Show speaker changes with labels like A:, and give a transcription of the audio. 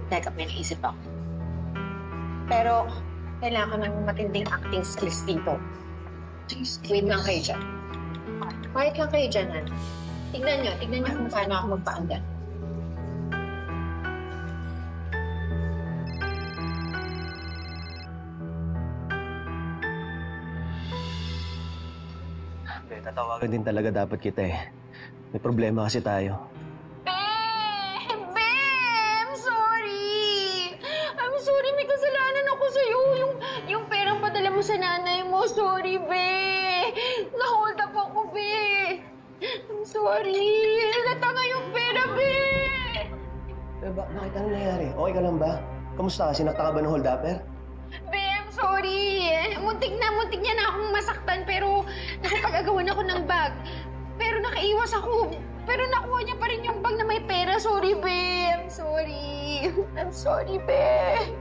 A: Teka, may naisip ako. Pero, kailangan ko ng matinding acting skills dito. Wait lang kayo dyan. Quiet lang kayo dyan, Han. Tignan nyo kung paano ako magpaanda.
B: Tatawagan din talaga dapat kita eh. May problema kasi tayo.
A: I'm sorry! I'm sorry, may kasalanan ako sa'yo. Yung perang padala mo sa nanay mo. Sorry, be! Na-hold up ako, be! I'm sorry! Natanga yung pera, be!
B: Bakit ano nangyari? Okay ka lang ba? Kamusta ka? Sinakta ka ba ng hold-upper?
A: Be, I'm sorry! Muntik niya na akong masaktan pero nakapag-agawan ako ng bag. Pero nakaiwas ako. Pero nakuha niya pa rin yung bag na may pera. Sorry, be! I'm sorry! I'm sorry, be!